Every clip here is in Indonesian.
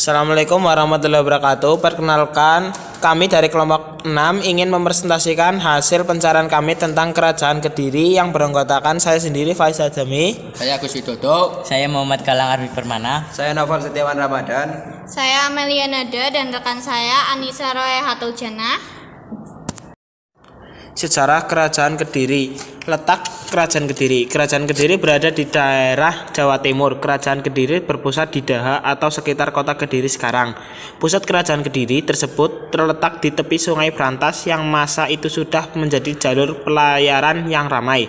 Assalamualaikum warahmatullahi wabarakatuh. Perkenalkan, kami dari kelompok 6 ingin mempresentasikan hasil pencarian kami tentang Kerajaan Kediri yang beranggotakan saya sendiri, Faisal Jami. Saya Agus Widodo. Saya Muhammad Galang Arfi Permana. Saya Novel Setiawan Ramadan. Saya Amelia Nada dan rekan saya Anissa Roy Hatoljana. Sejarah Kerajaan Kediri. Letak Kerajaan Kediri. Kerajaan Kediri berada di daerah Jawa Timur. Kerajaan Kediri berpusat di Daha atau sekitar kota Kediri sekarang. Pusat Kerajaan Kediri tersebut terletak di tepi Sungai Brantas yang masa itu sudah menjadi jalur pelayaran yang ramai.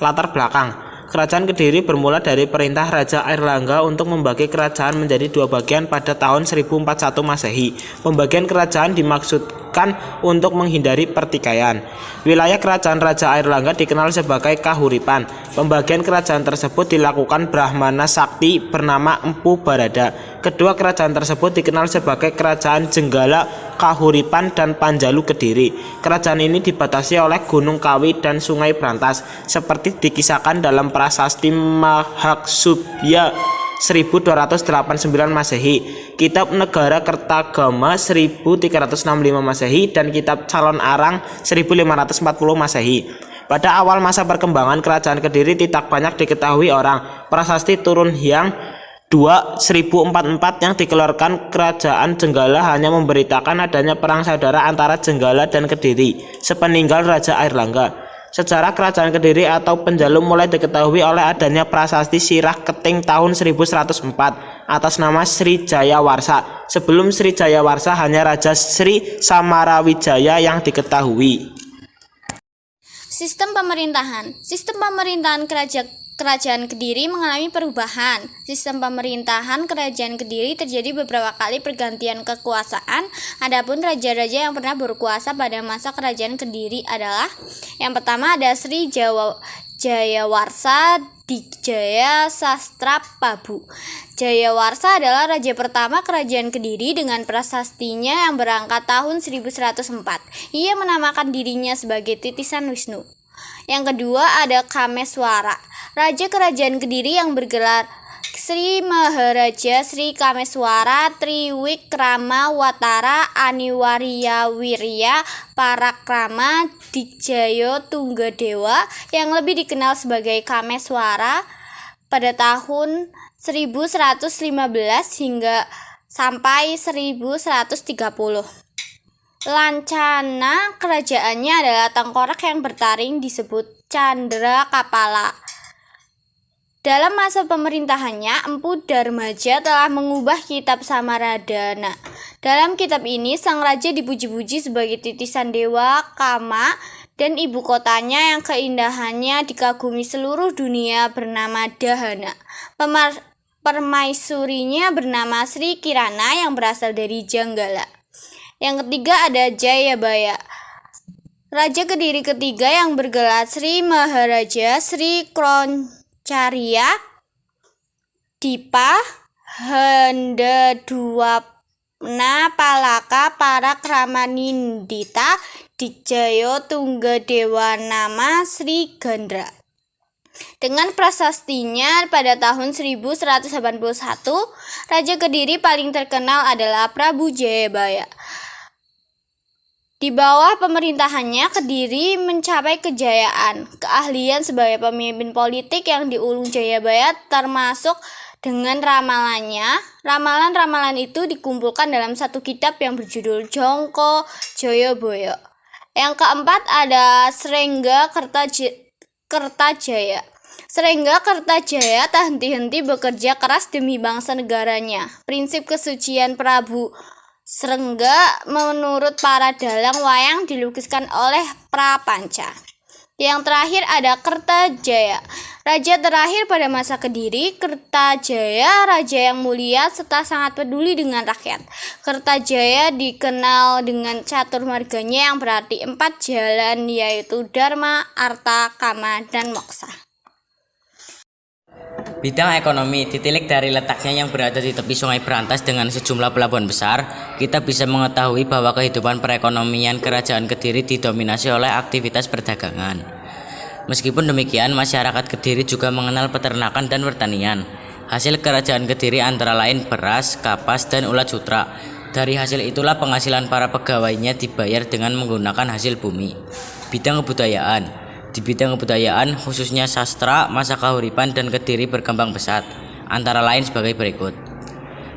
Latar belakang. Kerajaan Kediri bermula dari perintah Raja Airlangga untuk membagi kerajaan menjadi dua bagian pada tahun 1041 Masehi. Pembagian kerajaan dimaksudkan untuk menghindari pertikaian. Wilayah kerajaan Raja Airlangga dikenal sebagai Kahuripan. Pembagian kerajaan tersebut dilakukan Brahmana Sakti bernama Empu Barada. Kedua kerajaan tersebut dikenal sebagai Kerajaan Jenggala, Kahuripan, dan Panjalu Kediri. Kerajaan ini dibatasi oleh Gunung Kawi dan Sungai Brantas, seperti dikisahkan dalam Prasasti Mahaksubya 1289 Masehi, Kitab Negara Kertagama 1365 Masehi, dan Kitab Calon Arang 1540 Masehi. Pada awal masa perkembangan Kerajaan Kediri tidak banyak diketahui orang. Prasasti Turun Hyang 1044 yang dikeluarkan Kerajaan Jenggala hanya memberitakan adanya perang saudara antara Jenggala dan Kediri sepeninggal Raja Airlangga. Sejarah Kerajaan Kediri atau Panjalu mulai diketahui oleh adanya prasasti Sirah Keting tahun 1104 atas nama Sri Jayawarsa. Sebelum Sri Jayawarsa hanya Raja Sri Samarawijaya yang diketahui. Sistem pemerintahan Kerajaan Kediri mengalami perubahan. Sistem pemerintahan Kerajaan Kediri terjadi beberapa kali pergantian kekuasaan. Adapun raja-raja yang pernah berkuasa pada masa Kerajaan Kediri adalah: yang pertama ada Sri Jayawarsa Dijaya Sastra Prabu. Jayawarsa adalah raja pertama Kerajaan Kediri dengan prasastinya yang berangkat tahun 1104. Ia menamakan dirinya sebagai titisan Wisnu. Yang kedua ada Kameswara, raja Kerajaan Kediri yang bergelar Sri Maharaja Sri Kameswara Triwikrama Watara Aniwarya Wirya Parakrama Dijaya Tunggadewa yang lebih dikenal sebagai Kameswara pada tahun 1115 hingga sampai 1130. Lancana kerajaannya adalah tengkorak yang bertaring disebut Candra Kapala. Dalam masa pemerintahannya, Empu Darmaja telah mengubah kitab Samaradana. Dalam kitab ini, sang raja dipuji-puji sebagai titisan dewa Kama dan ibu kotanya yang keindahannya dikagumi seluruh dunia bernama Dahana. Permaisurinya bernama Sri Kirana yang berasal dari Janggala. Yang ketiga ada Jayabaya, raja Kediri ketiga yang bergelar Sri Maharaja Sri Kroncarya Dipa Hendadwapna Palaka Parakramanindita Dijaya Tunggadewa nama Sri Gandra. Dengan prasastinya pada tahun 1181, raja Kediri paling terkenal adalah Prabu Jayabaya. Di bawah pemerintahannya, Kediri mencapai kejayaan. Keahlian sebagai pemimpin politik yang diulung Jayabaya termasuk dengan ramalannya. Ramalan-ramalan itu dikumpulkan dalam satu kitab yang berjudul Jongko Joyoboyo. Yang keempat ada Srengga Kertajaya. Srengga Kertajaya tak henti-henti bekerja keras demi bangsa negaranya. Prinsip kesucian Prabu Srengga menurut para dalang wayang dilukiskan oleh Prapanca. Yang terakhir ada Kertajaya, raja terakhir pada masa Kediri. Kertajaya raja yang mulia serta sangat peduli dengan rakyat. Kertajaya dikenal dengan catur marganya yang berarti 4 jalan, yaitu Dharma, Arta, Kama, dan Moksa. Bidang ekonomi ditilik dari letaknya yang berada di tepi Sungai Brantas dengan sejumlah pelabuhan besar, kita bisa mengetahui bahwa kehidupan perekonomian Kerajaan Kediri didominasi oleh aktivitas perdagangan. Meskipun demikian, masyarakat Kediri juga mengenal peternakan dan pertanian. Hasil kerajaan Kediri antara lain beras, kapas, dan ulat sutra. Dari hasil itulah penghasilan para pegawainya dibayar dengan menggunakan hasil bumi. Bidang kebudayaan. Di bidang kebudayaan, khususnya sastra, masa kahuripan dan Kediri berkembang pesat, antara lain sebagai berikut.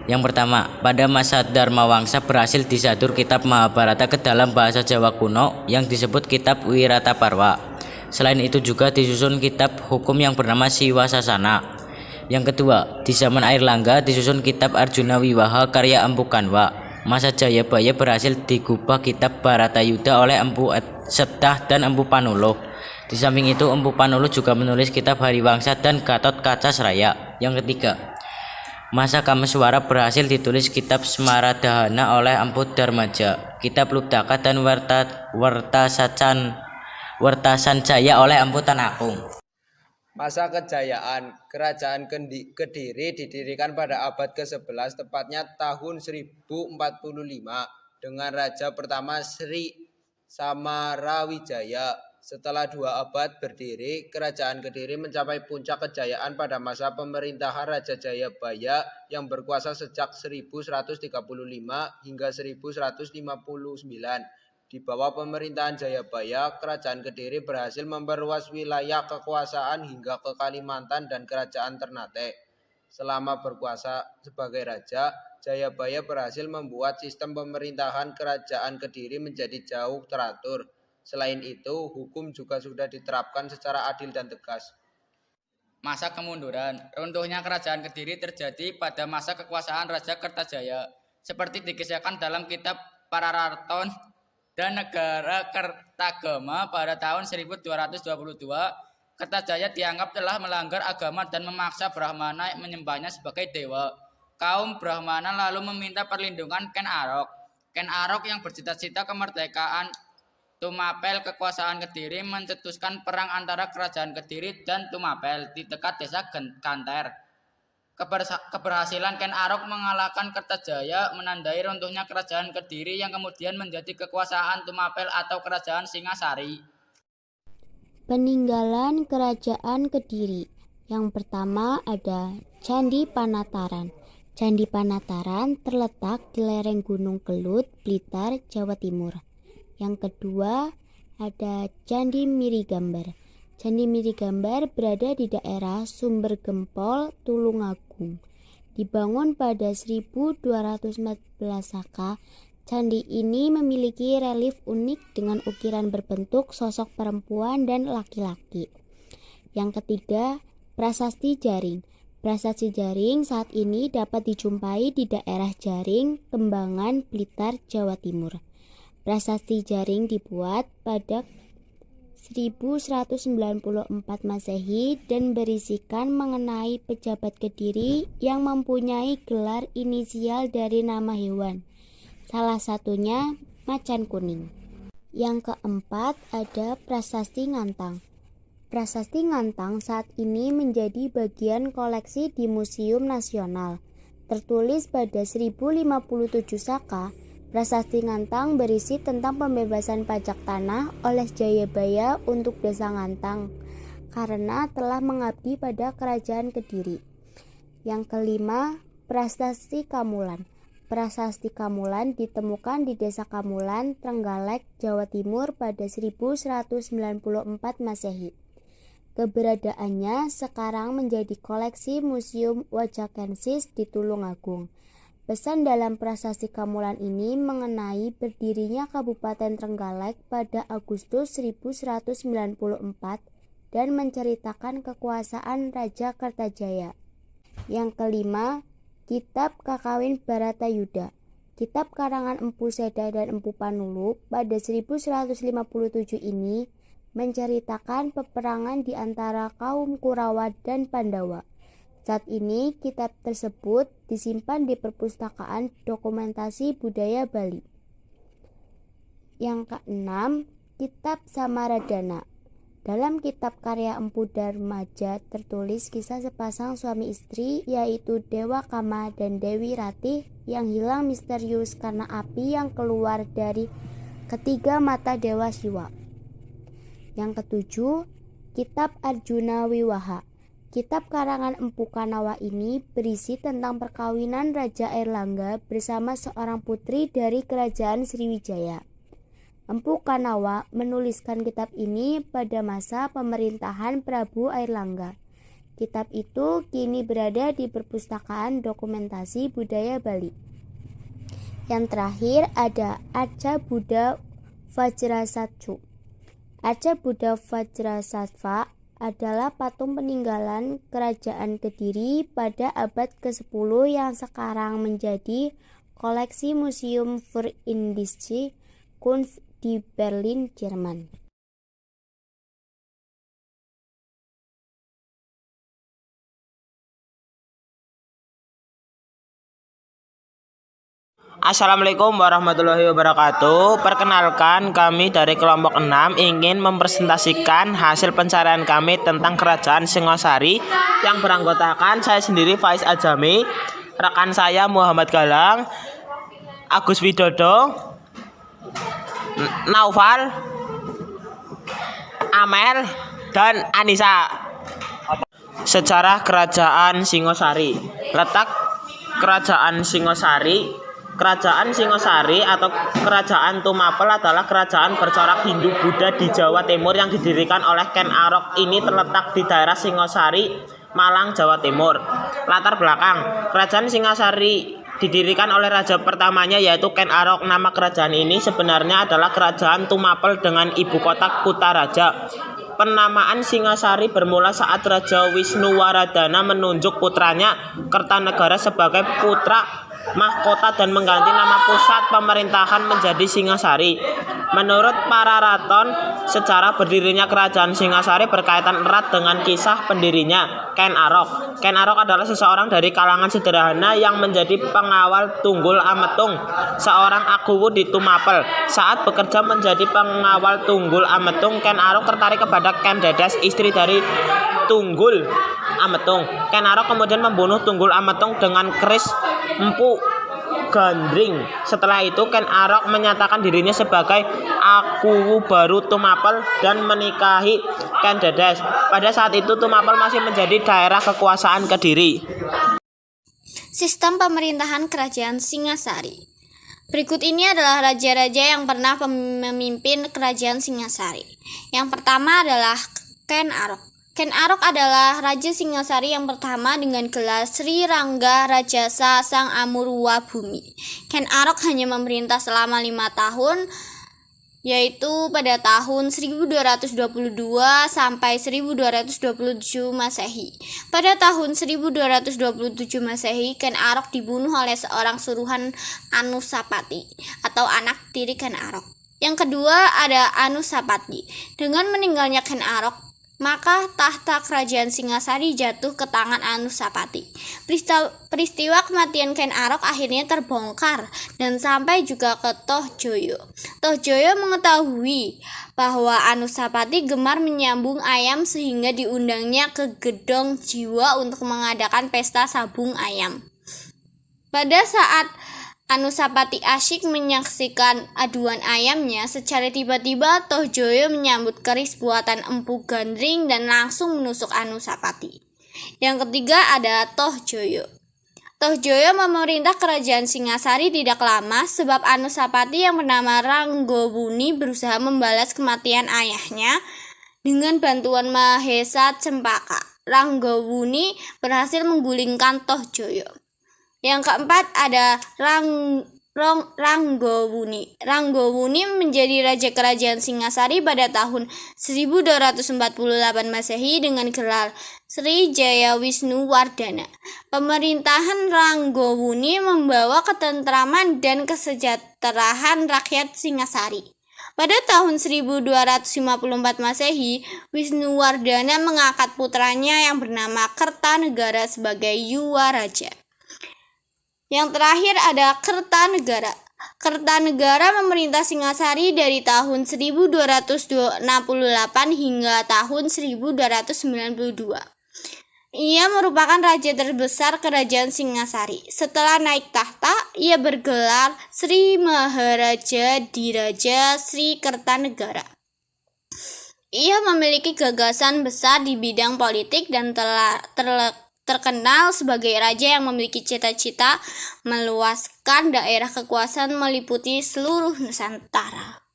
Yang pertama, pada masa Dharma Wangsa berhasil disadur kitab Mahabharata ke dalam bahasa Jawa kuno yang disebut kitab Wirataparwa. Selain itu juga disusun kitab hukum yang bernama Siwasasana. Yang kedua, di zaman Airlangga disusun kitab Arjuna Wiwaha karya Empu Kanwa. Masa Jayabaya berhasil digubah kitab Bharatayuddha oleh Empu Sedah dan Empu Panuluh. Di samping itu Empu Panuluh juga menulis kitab Hariwangsa dan Gatot Kaca Sraya. Yang ketiga, masa Kameswara berhasil ditulis kitab Smaradhana oleh Empu Darmaja, kitab Lubdaka dan Wertasancaya oleh Empu Tanakung. Masa kejayaan, Kerajaan Kediri didirikan pada abad ke-11, tepatnya tahun 1045, dengan Raja pertama Sri Samarawijaya. Setelah 2 abad berdiri, Kerajaan Kediri mencapai puncak kejayaan pada masa pemerintahan Raja Jayabaya yang berkuasa sejak 1135 hingga 1159. Di bawah pemerintahan Jayabaya, Kerajaan Kediri berhasil memperluas wilayah kekuasaan hingga ke Kalimantan dan Kerajaan Ternate. Selama berkuasa sebagai raja, Jayabaya berhasil membuat sistem pemerintahan Kerajaan Kediri menjadi jauh teratur. Selain itu, hukum juga sudah diterapkan secara adil dan tegas. Masa kemunduran, runtuhnya Kerajaan Kediri terjadi pada masa kekuasaan Raja Kertajaya, seperti dikisahkan dalam kitab Pararaton dan Negara Kertagama pada tahun 1222. Kertajaya dianggap telah melanggar agama dan memaksa Brahmana menyembahnya sebagai dewa. Kaum Brahmana lalu meminta perlindungan Ken Arok. Ken Arok yang bercita-cita kemerdekaan Tumapel kekuasaan Kediri mencetuskan perang antara Kerajaan Kediri dan Tumapel di dekat desa Kanter. Keberhasilan Ken Arok mengalahkan Kertajaya menandai runtuhnya Kerajaan Kediri yang kemudian menjadi kekuasaan Tumapel atau Kerajaan Singasari. Peninggalan Kerajaan Kediri. Yang pertama ada Candi Panataran. Candi Panataran terletak di lereng Gunung Kelut, Blitar, Jawa Timur. Yang kedua ada Candi Mirigambar. Candi Mirigambar berada di daerah Sumber Gempol, Tulungagung. Dibangun pada 1214 Saka, candi ini memiliki relief unik dengan ukiran berbentuk sosok perempuan dan laki-laki. Yang ketiga, Prasasti Jaring. Prasasti Jaring saat ini dapat dijumpai di daerah Jaring, Kembangan, Blitar, Jawa Timur. Prasasti Jaring dibuat pada 1194 Masehi dan berisikan mengenai pejabat Kediri yang mempunyai gelar inisial dari nama hewan. Salah satunya macan kuning. Yang keempat ada Prasasti Ngantang. Prasasti Ngantang saat ini menjadi bagian koleksi di Museum Nasional. Tertulis pada 1057 Saka, Prasasti Ngantang berisi tentang pembebasan pajak tanah oleh Jayabaya untuk Desa Ngantang karena telah mengabdi pada Kerajaan Kediri. Yang kelima, Prasasti Kamulan. Prasasti Kamulan ditemukan di Desa Kamulan, Trenggalek, Jawa Timur pada 1194 Masehi. Keberadaannya sekarang menjadi koleksi Museum Wajakensis di Tulungagung. Pesan dalam Prasasti Kamulan ini mengenai berdirinya Kabupaten Trenggalek pada Agustus 1194 dan menceritakan kekuasaan Raja Kertajaya. Yang kelima, Kitab Kakawin Bharatayuddha. Kitab karangan Empu Sedah dan Empu Panuluh pada 1157 ini menceritakan peperangan di antara kaum Kurawa dan Pandawa. Saat ini kitab tersebut disimpan di Perpustakaan Dokumentasi Budaya Bali. Yang keenam, Kitab Samaradhana. Dalam kitab karya Empu Darmaja tertulis kisah sepasang suami istri yaitu Dewa Kama dan Dewi Ratih yang hilang misterius karena api yang keluar dari ketiga mata Dewa Siwa. Yang ketujuh, Kitab Arjuna Wiwaha. Kitab karangan Empu Kanawa ini berisi tentang perkawinan Raja Airlangga bersama seorang putri dari Kerajaan Sriwijaya. Empu Kanawa menuliskan kitab ini pada masa pemerintahan Prabu Airlangga. Kitab itu kini berada di Perpustakaan Dokumentasi Budaya Bali. Yang terakhir ada Arca Buddha Vajrasattva. Arca Buddha Vajrasattva adalah patung peninggalan Kerajaan Kediri pada abad ke-10 yang sekarang menjadi koleksi Museum für Indische Kunst di Berlin, Jerman. Assalamualaikum warahmatullahi wabarakatuh. Perkenalkan, kami dari kelompok 6 ingin mempresentasikan hasil pencarian kami tentang Kerajaan Singosari yang beranggotakan saya sendiri Faiz Ajami, rekan saya Muhammad Galang, Agus Widodo, Naufal, Amel, dan Anissa. Sejarah Kerajaan Singosari. Letak Kerajaan Singosari. Kerajaan Singosari atau Kerajaan Tumapel adalah kerajaan bercorak Hindu-Buddha di Jawa Timur yang didirikan oleh Ken Arok. Ini terletak di daerah Singosari, Malang, Jawa Timur. Latar belakang, Kerajaan Singosari didirikan oleh raja pertamanya yaitu Ken Arok. Nama kerajaan ini sebenarnya adalah Kerajaan Tumapel dengan ibu kota Kutaraja. Penamaan Singosari bermula saat Raja Wisnuwardana menunjuk putranya Kertanegara sebagai putra mahkota dan mengganti nama pusat pemerintahan menjadi Singosari. Menurut para raton, sejarah berdirinya Kerajaan Singosari berkaitan erat dengan kisah pendirinya Ken Arok. Ken Arok adalah seseorang dari kalangan sederhana yang menjadi pengawal Tunggul Ametung, seorang akuwu di Tumapel. Saat bekerja menjadi pengawal Tunggul Ametung, Ken Arok tertarik kepada Ken Dedes, istri dari Tunggul Ametung. Ken Arok kemudian membunuh Tunggul Ametung dengan keris Empu Gandring. Setelah itu Ken Arok menyatakan dirinya sebagai akuwu baru Tumapel dan menikahi Ken Dedes. Pada saat itu Tumapel masih menjadi daerah kekuasaan Kediri. Sistem pemerintahan Kerajaan Singasari. Berikut ini adalah raja-raja yang pernah memimpin Kerajaan Singasari. Yang pertama adalah Ken Arok. Ken Arok adalah Raja Singasari yang pertama dengan gelar Sri Rangga Rajasa Sang Amurwa Bumi. Ken Arok hanya memerintah selama 5 tahun, yaitu pada tahun 1222 sampai 1227 Masehi. Pada tahun 1227 Masehi, Ken Arok dibunuh oleh seorang suruhan Anusapati atau anak tiri Ken Arok. Yang kedua ada Anusapati. Dengan meninggalnya Ken Arok, maka tahta kerajaan Singasari jatuh ke tangan Anusapati. Peristiwa kematian Ken Arok akhirnya terbongkar dan sampai juga ke Tohjoyo. Tohjoyo mengetahui bahwa Anusapati gemar menyambung ayam sehingga diundangnya ke Gedong Jiwa untuk mengadakan pesta sabung ayam. Pada saat Anusapati asyik menyaksikan aduan ayamnya, secara tiba-tiba Tohjoyo menyambut keris buatan Empu Gandring dan langsung menusuk Anusapati. Yang ketiga ada Tohjoyo. Tohjoyo memerintah kerajaan Singasari tidak lama sebab Anusapati yang bernama Ranggowuni berusaha membalas kematian ayahnya dengan bantuan Mahesa Cempaka. Ranggowuni berhasil menggulingkan Tohjoyo. Yang keempat ada Ranggowuni. Ranggowuni menjadi raja kerajaan Singasari pada tahun 1248 Masehi dengan gelar Sri Jaya Wisnuwardana. Pemerintahan Ranggowuni membawa ketentraman dan kesejahteraan rakyat Singasari. Pada tahun 1254 Masehi, Wisnuwardana mengangkat putranya yang bernama Kertanegara sebagai Yuwa Raja. Yang terakhir ada Kertanegara. Kertanegara memerintah Singasari dari tahun 1268 hingga tahun 1292. Ia merupakan raja terbesar kerajaan Singasari. Setelah naik tahta, ia bergelar Sri Maharaja Diraja Sri Kertanegara. Ia memiliki gagasan besar di bidang politik dan telah terkenal sebagai raja yang memiliki cita-cita meluaskan daerah kekuasaan meliputi seluruh Nusantara.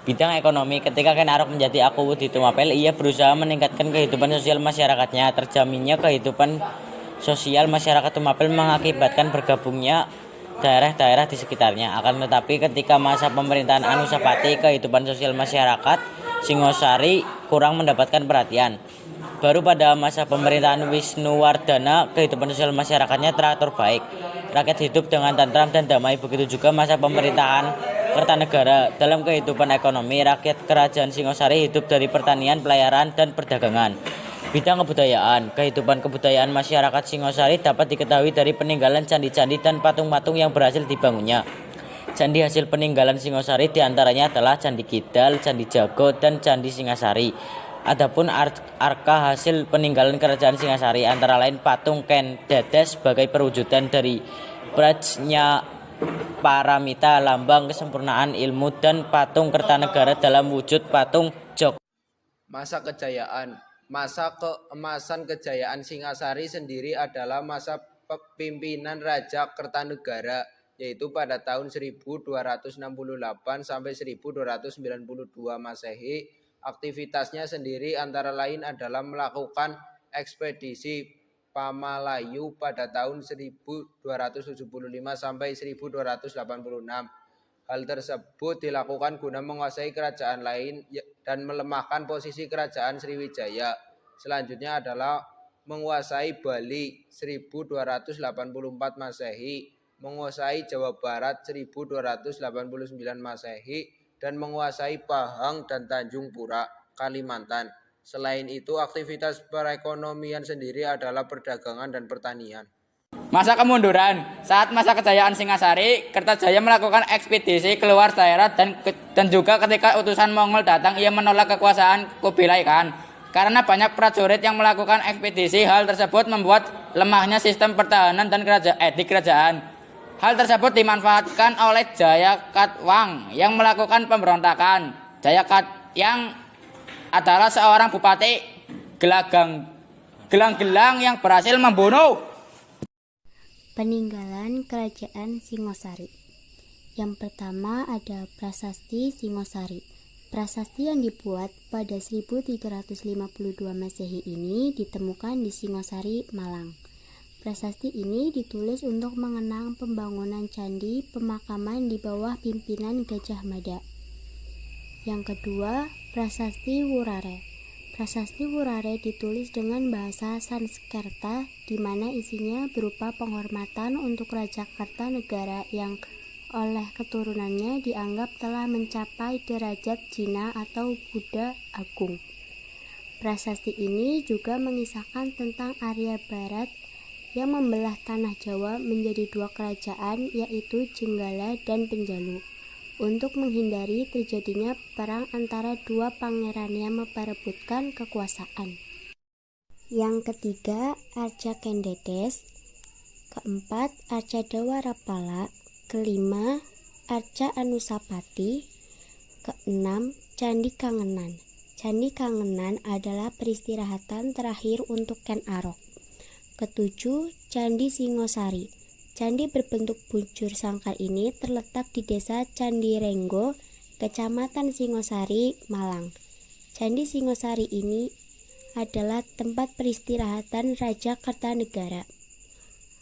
Bidang ekonomi, ketika Ken Arok menjadi Aku di Tumapel, ia berusaha meningkatkan kehidupan sosial masyarakatnya. Terjaminnya kehidupan sosial masyarakat Tumapel mengakibatkan bergabungnya daerah-daerah di sekitarnya. Akan tetapi ketika masa pemerintahan Anusapati, kehidupan sosial masyarakat Singosari kurang mendapatkan perhatian. Baru pada masa pemerintahan Wisnuwardana, kehidupan sosial masyarakatnya teratur baik. Rakyat hidup dengan tentram dan damai. Begitu juga masa pemerintahan Kertanegara. Dalam kehidupan ekonomi, rakyat kerajaan Singosari hidup dari pertanian, pelayaran, dan perdagangan. Bidang kebudayaan, kehidupan kebudayaan masyarakat Singosari dapat diketahui dari peninggalan candi-candi dan patung-patung yang berhasil dibangunnya. Candi hasil peninggalan Singosari diantaranya adalah Candi Kidal, Candi Jago, dan Candi Singasari. Adapun arka hasil peninggalan kerajaan Singasari antara lain patung Ken Dedes sebagai perwujudan dari Prajna Paramita, lambang kesempurnaan ilmu, dan patung Kertanegara dalam wujud patung Jog. Masa kejayaan. Masa keemasan kejayaan Singasari sendiri adalah masa pimpinan Raja Kertanegara, yaitu pada tahun 1268 sampai 1292 Masehi. Aktivitasnya sendiri antara lain adalah melakukan ekspedisi Pamalayu pada tahun 1275 sampai 1286. Hal tersebut dilakukan guna menguasai kerajaan lain dan melemahkan posisi kerajaan Sriwijaya. Selanjutnya adalah menguasai Bali 1284 Masehi, menguasai Jawa Barat 1289 Masehi, dan menguasai Pahang dan Tanjung Pura, Kalimantan. Selain itu, aktivitas perekonomian sendiri adalah perdagangan dan pertanian. Masa kemunduran. Saat masa kejayaan Singasari, Kertajaya melakukan ekspedisi keluar daerah dan juga ketika utusan Mongol datang, ia menolak kekuasaan Kubilai Khan. Karena banyak prajurit yang melakukan ekspedisi, hal tersebut membuat lemahnya sistem pertahanan dan di kerajaan. Hal tersebut dimanfaatkan oleh Jayakatwang yang melakukan pemberontakan. Jayakat yang adalah seorang bupati gelang-gelang yang berhasil membunuh. Peninggalan Kerajaan Singosari. Yang pertama ada Prasasti Singosari. Prasasti yang dibuat pada 1352 Masehi ini ditemukan di Singosari, Malang. Prasasti ini ditulis untuk mengenang pembangunan candi pemakaman di bawah pimpinan Gajah Mada. Yang kedua, Prasasti Wurare. Prasasti Wurare ditulis dengan bahasa Sanskerta, di mana isinya berupa penghormatan untuk Raja Kertanegara yang oleh keturunannya dianggap telah mencapai derajat Jina atau Buddha Agung. Prasasti ini juga mengisahkan tentang Arya Barat yang membelah tanah Jawa menjadi dua kerajaan, yaitu Jenggala dan Penjalu, untuk menghindari terjadinya perang antara dua pangeran yang memperebutkan kekuasaan. Yang ketiga, Arca Kendedes. Keempat, Arca Dawarapala. Kelima, Arca Anusapati. Keenam, Candi Kangenan. Candi Kangenan adalah peristirahatan terakhir untuk Ken Arok. Ketujuh, Candi Singosari. Candi berbentuk buncur sangkar ini terletak di desa Candirenggo, Kecamatan Singosari, Malang. Candi Singosari ini adalah tempat peristirahatan Raja Kertanegara.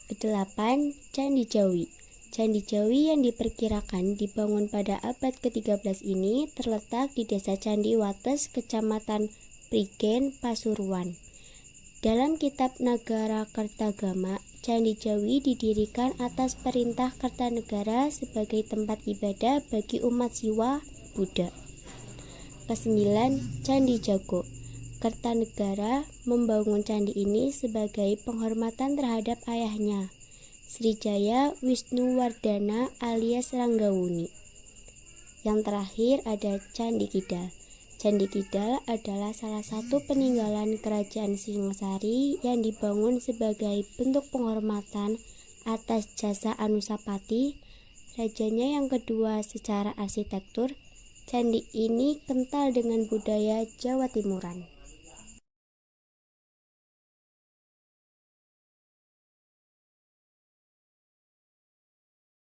Kedelapan, Candi Jawi. Candi Jawi yang diperkirakan dibangun pada abad ke-13 ini terletak di desa Candi Wates, Kecamatan Prigen, Pasuruan. Dalam kitab Nagara Kertagama, Candi Jawi didirikan atas perintah Kertanegara sebagai tempat ibadah bagi umat Siwa Buddha. Kesembilan, Candi Jago. Kertanegara membangun candi ini sebagai penghormatan terhadap ayahnya, Srijaya Wisnuwardana alias Ranggawuni. Yang terakhir ada Candi Kidal. Candi Kidal adalah salah satu peninggalan kerajaan Singosari yang dibangun sebagai bentuk penghormatan atas jasa Anusapati, rajanya yang kedua secara arsitektur, Candi ini kental dengan budaya Jawa Timuran.